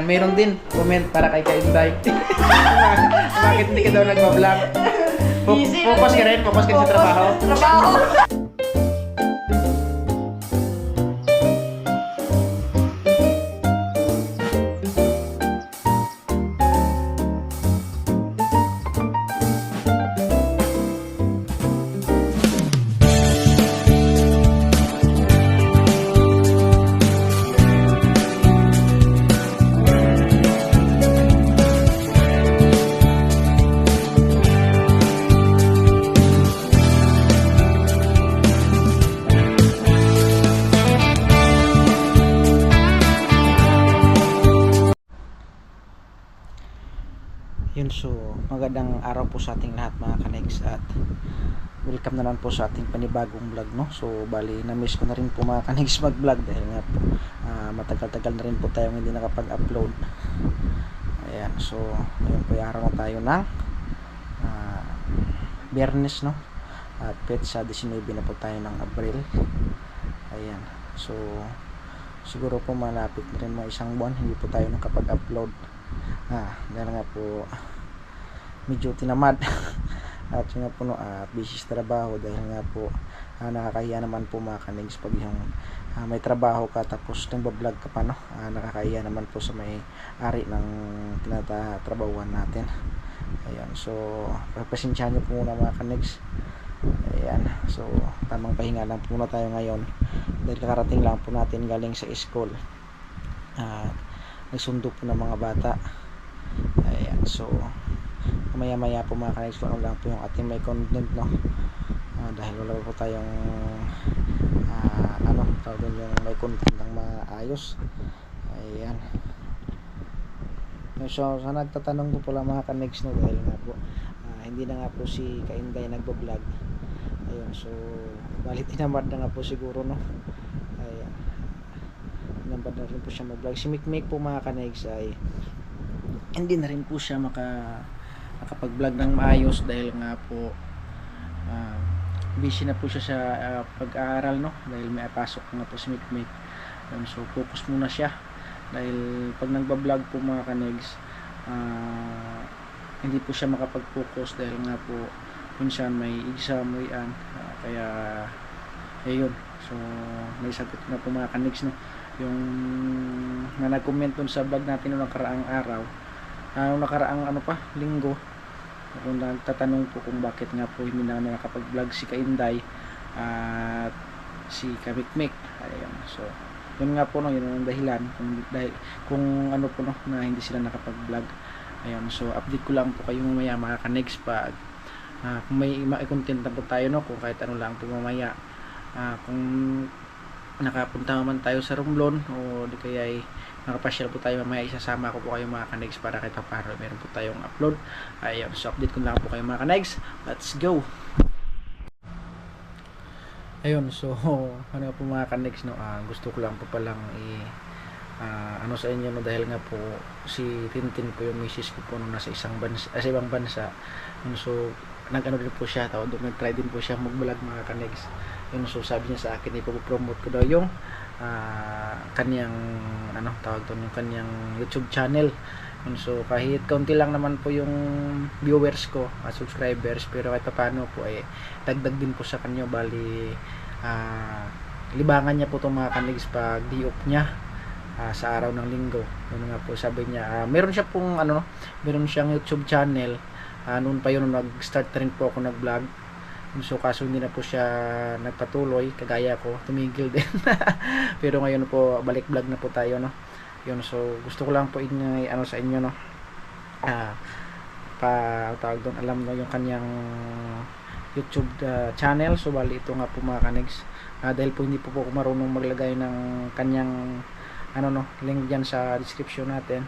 Ayan, mayroon din comment para kay Kainday. Bakit hindi ka daw nagbablog? Focus ka rin, focus ka sa trabaho. Trabaho. Yun, so magandang araw po sa ating lahat mga kanegs at welcome na naman po sa ating panibagong vlog, no? So bali na-miss ko na rin po mga kanegs mag vlog dahil nga po matagal-tagal na rin po tayong hindi nakapag-upload. Ayan, so ngayon po araw na tayo ng Biyernes, no? At petsa 19 na po tayo ng Abril. Ayan, so siguro po malapit na rin mga isang buwan hindi po tayo nakapag-upload. Dahil nga po medyo tinamad at yun nga po, no, busy sa trabaho dahil nga po nakakahiya naman po mga kanegs pag yung may trabaho ka tapos nagbablog ka pa, no? Nakakahiya naman po sa may ari ng tinatatrabahuan natin. Ayan, so pagpasensyahan nyo po muna mga kanegs. Ayan, so tamang pahinga lang po muna tayo ngayon dahil kakarating lang po natin galing sa school. Nagsundo po ng mga bata. Ayan, so maya po mga kanegs kung ano lang po yung ating may content, no? Dahil wala po tayong tawag doon yung may content ng maayos. Ayan, so sa nagtatanong po pala mga kanegs, no, dahil nga po hindi na nga po si Kainday nagbablog. Ayun, so balit tinamad na nga po siguro, no? Ayan, tinamad na rin po siya mag-vlog. Si Mikmik po mga kanegs ay hindi na rin po siya makapag-vlog ng maayos dahil nga po busy na po siya sa pag-aaral, no? Dahil may pasok nga po si Mikmik. So focus muna siya dahil pag nagba-vlog po mga kanegs hindi po siya makapag-focus dahil nga po minsan may exam kaya ayun, so may sagot na po mga kanegs, no? Yung na nag-comment dun sa vlog natin noong nakaraang araw, nakaraang linggo, kung nagtatanong po kung bakit nga po hindi na nakapag-vlog si Kainday at si Kamikmik. Ayun, so yun nga po, no, yun ang dahilan kung ano po, no, na hindi sila nakapag-vlog. Ayun, so update ko lang po kayo mamaya mga kanegs pag kung may content na po tayo, no, kung kahit ano lang po mamaya, kung nakapunta naman tayo sa Romblon o di kaya ay nakapasyal po tayo mamaya, isasama ko po kayo mga kanegs para kahit paano meron po tayong upload. Ayun, so update ko lang po kayo mga kanegs. Let's go! Ayun, so ano po mga kanegs, no, gusto ko lang po palang sa inyo, no, dahil nga po si Tintin po yung misis ko po nung nasa ibang bansa. So nag-ano din po siya, nag-try din po siya mag-vlog mga kanegs. Yun, so sabi niya sa akin, ipo-promote ko daw yung kanyang yung kanyang YouTube channel. Yun, so kahit kaunti lang naman po yung viewers ko, subscribers, pero kahit paano po ay dagdag din po sa kanya, bali libangan niya po itong mga kanegs pag di-off niya sa araw ng linggo. Yun nga po sabi niya, meron siya pong meron siyang YouTube channel. Noon pa yun, nag-start na rin po ako nag-vlog. So kaso hindi na po siya nagpatuloy, kagaya ko, tumigil din. Pero ngayon po balik vlog na po tayo, no. Yun, so gusto ko lang po sa inyo, no, tawag doon, alam no yung kanyang YouTube channel. So bali ito nga po mga kanegs, dahil po hindi po ako marunong maglagay ng kanyang link dyan sa description natin.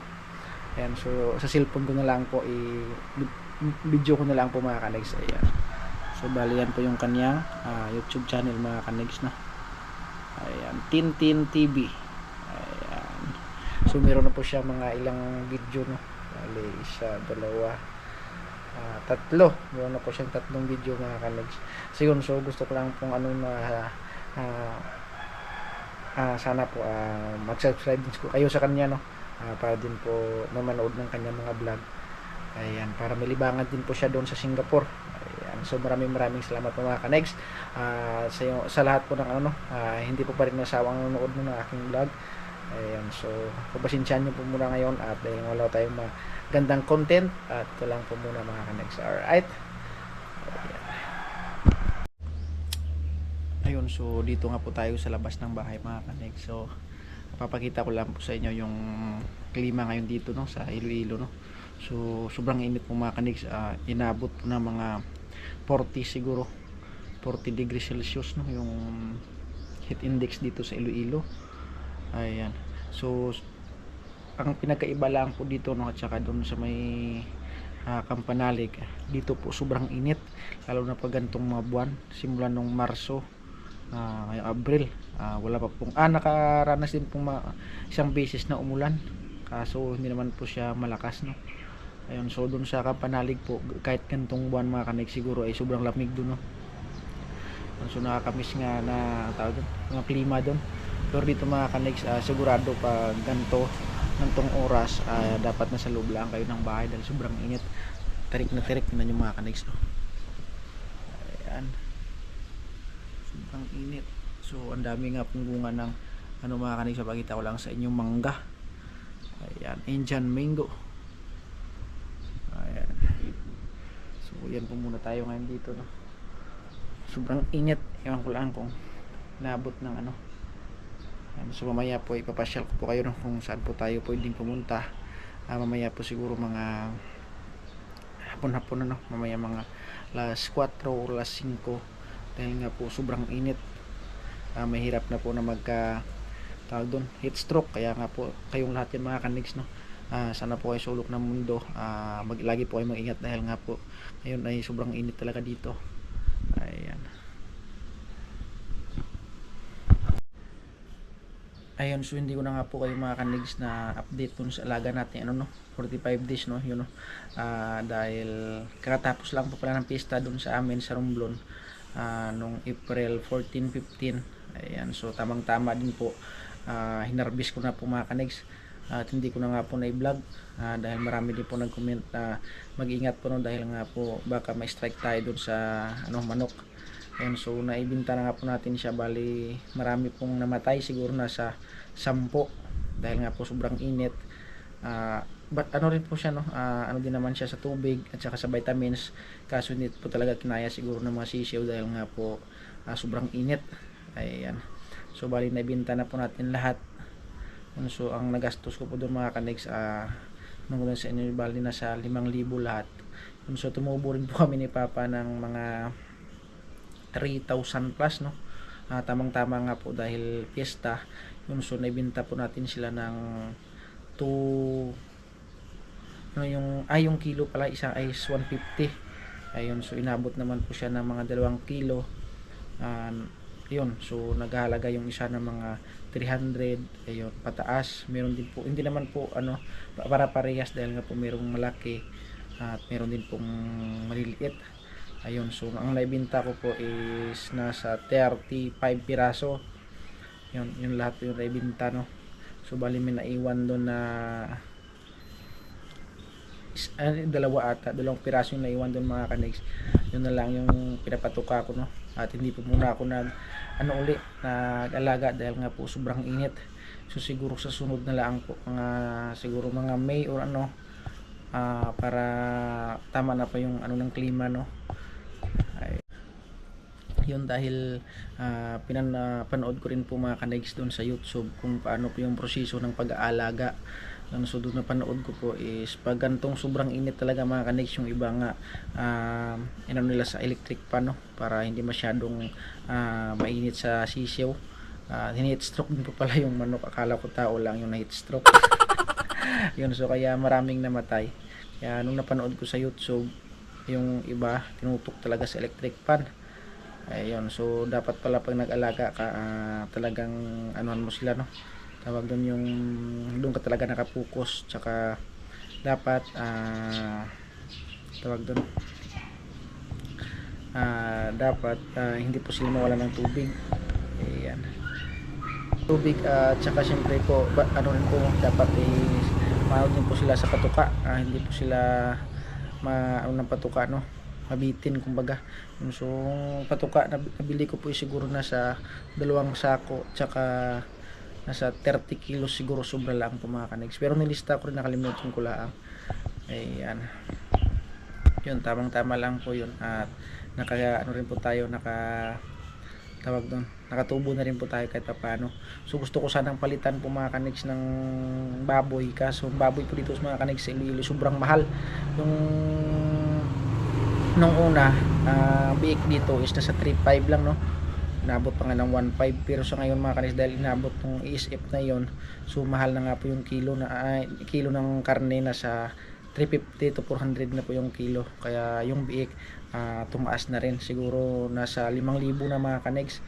Ayan, so sa cellphone ko na lang po video ko na lang po mga kanegs. Ayan, so bali yan po yung kanyang YouTube channel mga kanegs, no. Ayan, Tintin TV. Ayan, so meron na po siya mga ilang video, no. Bali isa, dalawa, tatlo. Meron na po siyang tatlong video mga kanegs. So yun, so gusto ko lang pong sana po mag-subscribe din ko kayo sa kanya, no. para din po mamanood ng kanyang mga vlog. Ayan, para may libangan din po siya doon sa Singapore. Ayan, so maraming salamat po mga ka-next. Sa lahat po ng hindi po pa rin nasawang nanonood ng aking vlog. Ayan, so pagpasensyahan nyo po muna ngayon at dahil wala tayong magandang content at ito lang po muna mga ka-next. Alright. Ayun, so dito nga po tayo sa labas ng bahay mga ka-next. So papakita ko lang po sa inyo yung klima ngayon dito sa Iloilo So sobrang init po mga ka-next, inabot po na mga 40 siguro, 40 degrees Celsius yung heat index dito sa Iloilo. Ayan, so ang pinakaiba lang po dito at saka doon sa may Campanalig, dito po sobrang init, lalo na pag ganitong mga buwan simulan nung Marso, ngayong Abril, wala pa pong nakaranas din pong isang beses na umulan, kaso hindi naman po siya malakas ayun, so dun sa Campanalig po kahit ganitong buwan mga ka-next siguro ay sobrang lamig dun so nakakamiss nga na tawag dun, mga klima dun. Pero dito mga ka-next, sigurado pag ganitong oras dapat nasa loob lang kayo ng bahay dahil sobrang init, tirik na tirik na yung mga ka-next ayan, sobrang init. So ang dami nga pong bunga ng mga ka-next, papakita ko lang sa inyo, mangga. Ayan, Indian mango. Ayan. So yan po muna tayo ngayon dito sobrang init, ewan ko lang kung naabot ng Ayan, so mamaya po ipapasyal ko po kayo kung saan po tayo pwedeng pumunta. Mamaya po siguro mga hapon-hapon mamaya mga alas 4 o alas 5 dahil nga po sobrang init. Mahirap na po na tawag doon, heat stroke, kaya nga po kayong lahat yan mga ka-next sana po kayo sulok ng mundo, lagi po kayo mag-ingat dahil nga po ngayon ay sobrang init talaga dito. Ayan. Ayun, so hindi ko na nga po kayo mga ka-next na update dun sa alaga natin 45 days yun dahil kakatapos lang po pala ng pista dun sa amin sa Romblon nung April 14, 15. Ayan, so tamang tama din po, hinarbis ko na po mga ka-next at hindi ko na nga po na-vlog dahil marami din po nag-comment na mag-ingat po dahil nga po baka ma-strike tayo dun sa manok. Ayan, so naibinta na nga po natin siya, bali marami pong namatay, siguro nasa 10 dahil nga po sobrang init. But rin po siya din naman siya sa tubig at saka sa vitamins, kaso hindi po talaga kinaya siguro ng mga sisiyaw dahil nga po sobrang init. Ayan, so bali naibinta na po natin lahat. So ang nagastos ko po doon mga ka-next, nung sa inyo, bali na sa 5,000 lahat. So tumubo rin po kami ni Papa ng mga 3,000 plus tamang tama nga po dahil fiesta so naibenta po natin sila ng 2 yung kilo pala, isang is 150. Ayun, so inabot naman po siya ng mga 2 kilo. Yun, so naghahalaga yung isa ng mga 300. Ayun, pataas. Meron din po, hindi naman po para parehas dahil nga po merong malaki at meron din pong maliliit. Ayun, so ang naibenta ko po is nasa 35 piraso. Yun lahat yung naibenta so bali may naiwan doon na dalawa ata, 2 piraso yung naiwan doon mga ka-next. Yun na lang yung pinapatuka ko at hindi po muna ako nag-alaga dahil nga po sobrang init. So siguro sa sunod na lang po siguro mga May or para tama na pa yung ng klima yun, dahil pinapanood ko rin po mga ka-next doon sa YouTube kung paano po yung proseso ng pag-aalaga. So doon na panood ko po is pag gantong sobrang init talaga mga ka-next, yung iba nga nila sa electric pan para hindi masyadong mainit sa sisiyaw. Heat stroke din po pala yung manok, akala ko tao lang yung heat stroke. Yun, so kaya maraming namatay. Kaya nung napanood ko sa YouTube, yung iba tinutok talaga sa electric pan. Ayun, so dapat pala pag nag-alaga ka talagang mo sila tawag doon, yung doon ka talaga nakapokus, tsaka dapat tawag doon dapat hindi po sila mawala ng tubig. Ayan, tubig at tsaka syempre po rin po dapat maano din po sila sa patuka, hindi po sila ano ng patuka, no, mabitin kumbaga. So patuka nabili ko po siguro nasa 2 sako, tsaka nasa 30 kilos siguro, sobra lang po mga kanigs. Pero nilista ko rin, nakalimutan ko lang. Ayan, yun, tamang tama lang po yun. At ano rin po tayo, tawag doon, nakatubo na rin po tayo kahit paano. So gusto ko sanang palitan po mga kanigs ng baboy, kaso baboy po dito sa mga kanigs sa Iloilo sobrang mahal. Nung una, biik dito is nasa 3.5 lang, no, inabot pa nga ng 1.5. pero sa ngayon mga kanigs, dahil inabot ng ESF na yon, so mahal na nga po yung kilo ng karne, nasa 350 to 400 na po yung kilo. Kaya yung biik tumaas na rin, siguro nasa 5,000 na mga kanigs.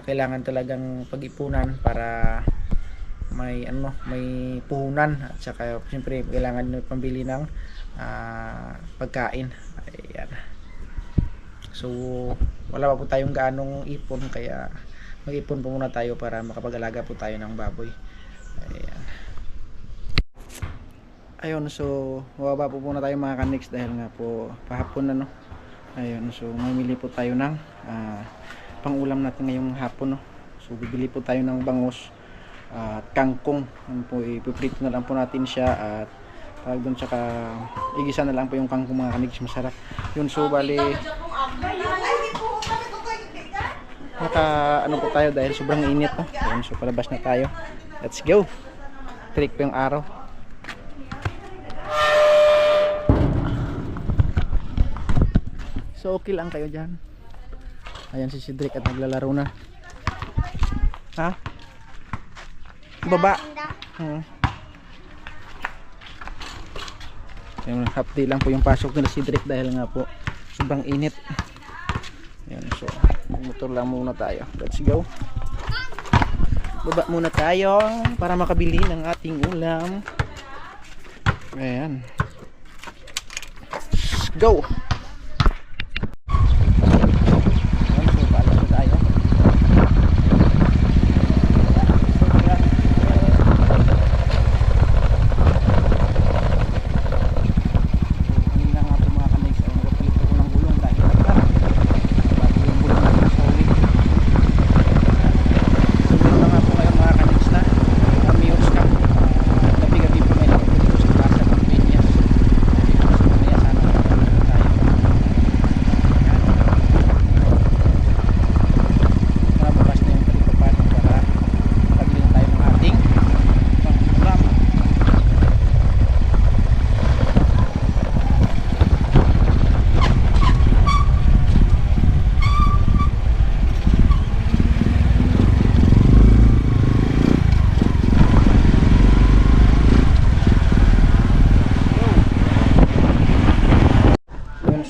Kailangan talagang pag-ipunan para may puhunan, at saka siyempre kailangan nyo pambili ng pagkain. Ayan. So wala pa po tayong gaanong ipon, kaya mag-ipon po muna tayo para makapag-alaga po tayo ng baboy. Ayan. Ayun, so mababa po muna tayo mga kanigs dahil nga po pahapon na, no. Ayun, so mamili po tayo ng pang-ulam natin ngayong hapon, no. So bibili po tayo ng bangus at kangkong. Ano po, ipiprito na lang po natin siya, at tawag doon, tsaka igisa na lang po yung kangkong mga kanigs, masarap yun. So bali ano po tayo dahil sobrang init, no. Ayun, so palabas na tayo, let's go. Trick po yung araw. So okay lang kayo dyan. Ayan si Cedric at naglalaro na. Ha? Baba. Ayan, half day lang po yung pasok nila Cedric dahil nga po sobrang init. Ayan, so motor lang muna tayo. Let's go. Baba muna tayo para makabili ng ating ulam. Ayan. Let's go.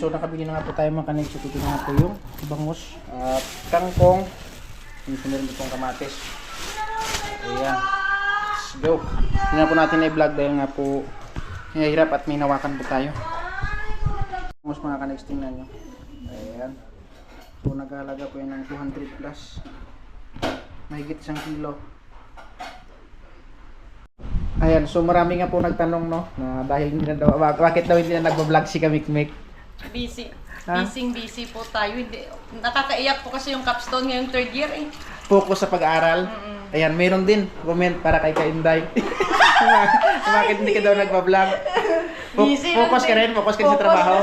So nakabili na nga po tayo mga kanigs. So titignan nga po yung bangus at kangkong. Yung meron ditong kamatis. Ayan. Let's go. Tingnan po natin na i-vlog dahil nga po hirap at may hinawakan po tayo. Bangus mga kanigs, tingnan nyo. Ayan. So nag-aalaga po yan ng 200 plus. Mahigit 1 kilo. Ayan. So marami nga po nagtanong, no, na dahil hindi na daw, bakit daw hindi na nagbablog si Kamikmik. Busy. Busy po tayo. Hindi, nakakaiyak po kasi yung capstone ngayong 3rd year eh. Focus sa pag-aaral. Ayan, mayroon din comment para kay Kainday. Bakit hindi ka daw nagpa-vlog? Focus ka rin sa trabaho.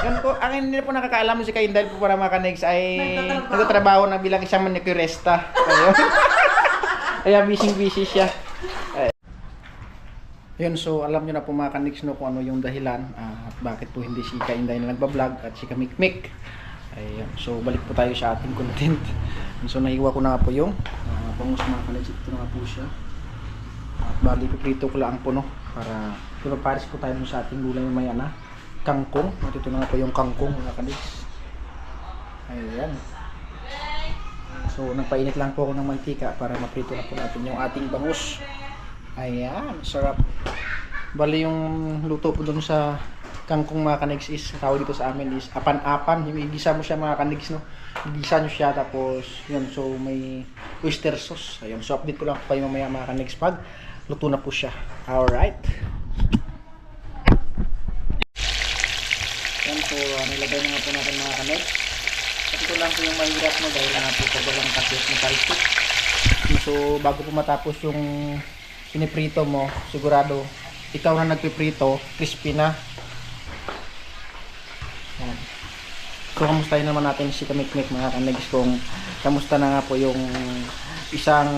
Yan po, ang hindi po nakakaalam mo si Kainday po para mga kanigs ay nagtatrabaho na bilang isang manicurista. Kaya busy siya. Yun, so alam nyo na po mga kanigs, no, kung ano yung dahilan at bakit po hindi si Kainday na nagbablog at si Kamikmik. Ayun, so balik po tayo sa ating content. So nahiwa ko na po yung bangus mga kanigs. Ito na po siya. At bali piprito ko lang po, no, para pares po tayo sa ating gulay mamaya na kangkong. At ito na po yung kangkong mga kanigs. Ayan. So nagpainit lang po ako ng mantika para maprito na po natin yung ating bangus. Ayan, sarap. Bali yung luto po doon sa kangkong mga kanigs is, tawag dito sa amin is apan-apan. Yung igisa mo siya mga kanigs, no. Igisa nyo siya, tapos yun, so may oyster sauce. Ayun, so update ko lang kayo mamaya mga kanigs pag luto na po siya. Alright. Yan po, nilagay na nga po natin mga kanex. At ito lang po yung mahirap mo dahil nga po pag walang takip na palsik. So bago po matapos yung piniprito mo, sigurado ikaw na nagpiprito, crispy na. Yan. So kamustahin naman natin si Kamikmik mga kanex kung kamusta na nga po yung isang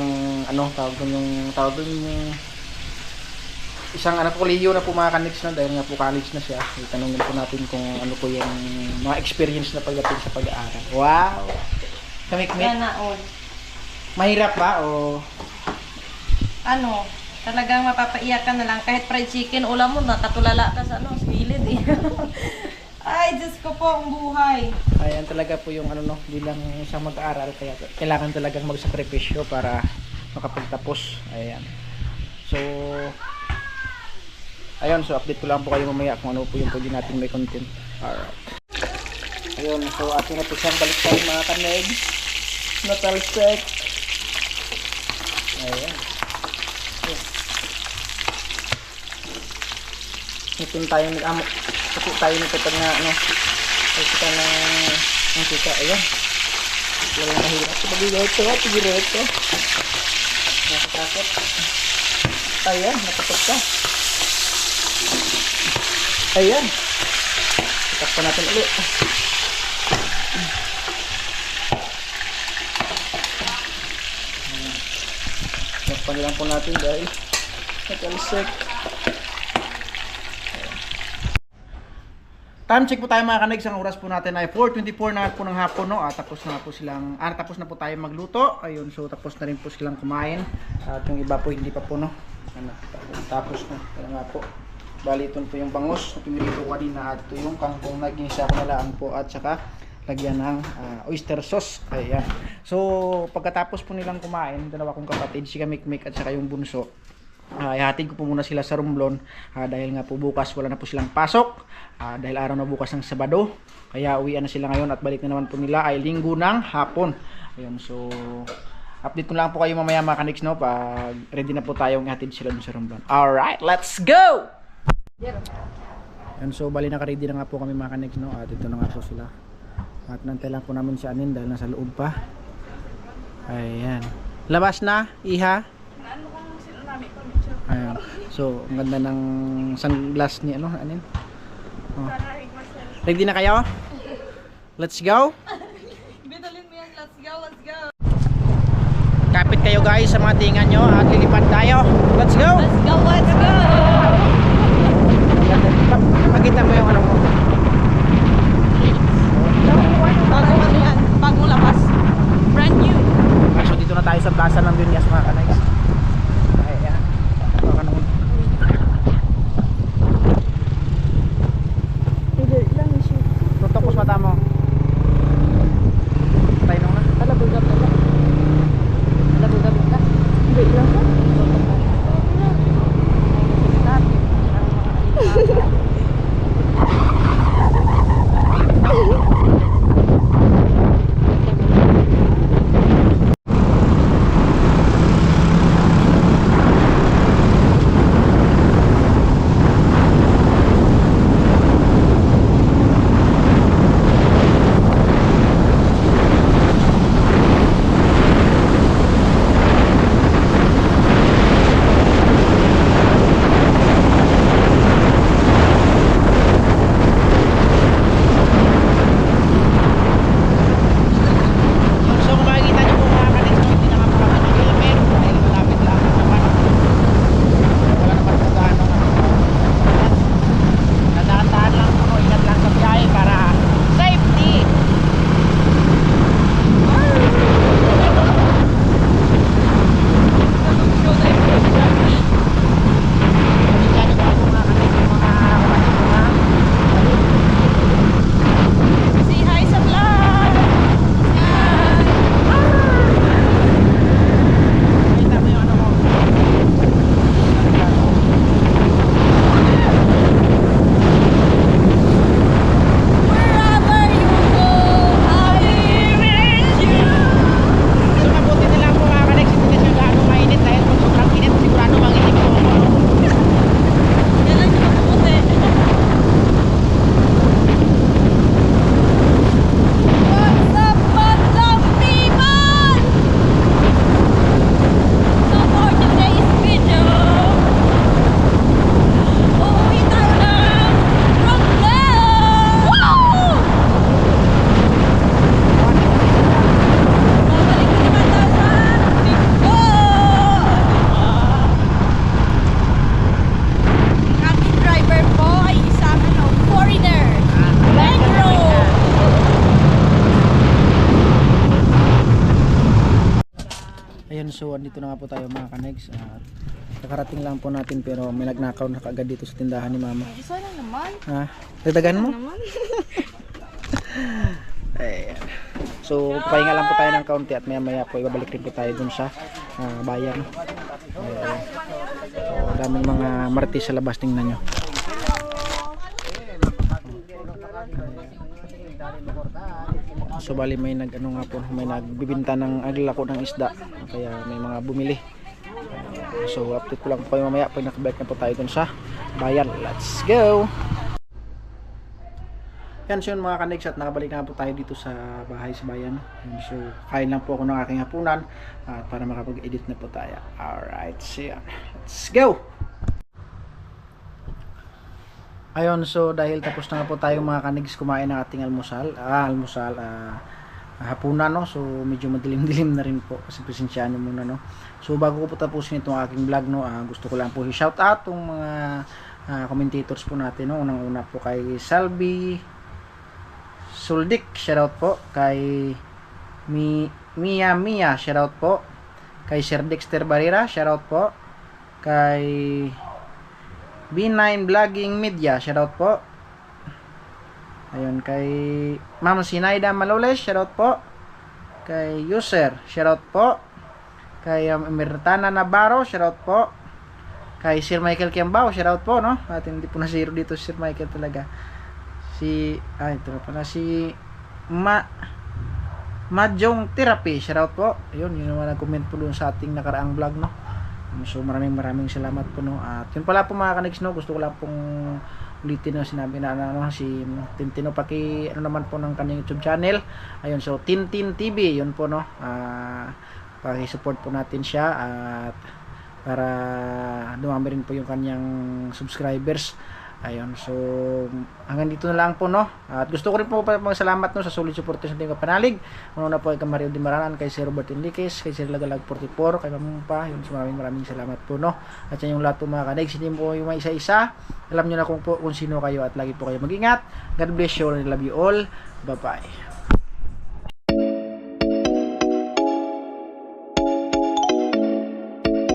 tawag dun yung isang kolehiyo na po mga kanex na dahil nga po college na siya. Itanungin po natin kung ano po yung mga experience na pagdating sa pag-aaral. Wow! Kamikmik, Sana all. mahirap ba o Ano, talagang mapapaiyak ka na lang. Kahit fried chicken, ulam mo, nakatulala ka sa sa gilid eh. Ay, Diyos ko po, ang buhay. ayan talaga po yung bilang isang mag-aaral kaya kailangan talagang magsakripisyo para makapagtapos. Ayan. So ayun, so update ko lang po kayo mamaya kung ano po yung pwede natin may content. Alright. Ayun, so atin na po siyang baliktad mga kaneg. Natalsek. Ayan. Ipin tayo nag-amo. Kasi tayo nito pag na ay kita ng kita. Ayan. Walang mahirap. Pagireto. Nakatakot. Ayan, nakatot ka. Ayan. Itak pa natin ulit. Nakpan lang po natin dahil nakalsek. Time check po tayo mga kanegs. Ang oras po natin ay 4:24 na po ng hapon, no? Tapos na po tapos na po tayo magluto. Ayun, so tapos na rin po silang kumain. At yung iba po hindi pa po, no? Tapos na. Kaya nga po. Bali ito po yung bangus na pinili ko kanina at ito yung kangkong na ginisa ko na lang po at saka lagyan ng oyster sauce. Ayan. So pagkatapos po nilang kumain, dalawa kong kapatid, si Kamikmik at saka yung bunso, ihatid ko po muna sila sa Romblon dahil nga po bukas wala na po silang pasok dahil araw na bukas ng Sabado, kaya uwian na sila ngayon at balik na naman po nila ay Linggo ng hapon. Ayun, so update ko lang po kayo mamaya mga kaniks, no, pag ready na po tayong ihatid sila dun sa Romblon. Alright, let's go! Yan, so bali naka-ready na nga po kami mga kaniks, no, at ito na nga po sila at nantay lang po namin si Anin dahil nasa loob pa. Ayan, labas na, iha. Ayan. So, ang ganda ng sunglass ni Anin. Oh. Ready na kayo? Let's go. Bitalin mo yan, let's go. Kapit kayo guys sa mga tingan nyo at lilipad tayo. Let's go. Let's go. Pakita mo yung mo. Bagong labas. Brand new. So, dito na tayo sa plaza ng Dunyas mga kanays. Ayan. Tutok mata mo. Patay nung na. Talabugab ka. Hindi lang ka. so andito na nga po tayo mga kanegs. At kakarating lang po natin pero may nagnakaw na kaagad dito sa tindahan ni mama. Isa lang naman. Ha? Dagdagan mo? Naman. Ayan. So pahinga lang po tayo ng kaunti at maya maya po ibabalik rin po tayo dun sa bayan. Ayan. So daming mga martis sa labas, tingnan nyo. So bali may nag-ano nga po, may nagbibinta ng aglako ng isda, kaya may mga bumili. So update ko lang po kayo mamaya pag nakabalik na po tayo dun sa bayan. Let's go! Yan, so yun mga kanegs, at nakabalik na po tayo dito sa bahay sa bayan. So kain lang po ako ng aking hapunan at para makapag-edit na po tayo. Alright, so yan, let's go! Ayun, so dahil tapos na nga po tayo mga kanegs kumain ng ating hapunan, no? So medyo madilim-dilim na rin po kasi presensyahan nyo muna, no? So bago ko po tapusin itong aking vlog, no, gusto ko lang po i-shout out itong mga commentators po natin, no? Unang-una po kay Salvi Suldik, shoutout po. Kay Mia, shoutout po. Kay Sir Dexter Barrera, shoutout po. Kay B9 Vlogging Media, shoutout po. Ayun, kay Ma'am Sinaida Maloles, shoutout po. Kay User, shoutout po. Kay Emertana Navarro, shoutout po. Kay Sir Michael Kiambao, shoutout po, no? At hindi po na zero dito si Sir Michael talaga. Ito na pala si Mahjong Therapy, shoutout po. Ayun, yun naman nag-comment po doon sa ating nakaraang vlog, no? So maraming salamat po, no. At yun pala po mga kanegs, no, gusto ko lang pong ulitin na sinabi na si Tintino, naman po ng kanyang YouTube channel. Ayun, so Tintin TV, yun po, no. Paki-support po natin siya at para dumami rin po yung kanyang subscribers. Ayun, so hanggang dito na lang po, no. At gusto ko rin po salamat, no, sa solid support sa ating kapanalig. Una po kay Mario Di Maranan, kay Sir Robert Enriquez, kay Sir Lagalag 44, kay Mamumpa. Yun, so maraming salamat po, no. At sa yung lahat po mga kanegs, hindi po yung isa-isa. Alam nyo na kung sino kayo at lagi po kayo mag-ingat. God bless you all and love you all. Bye-bye.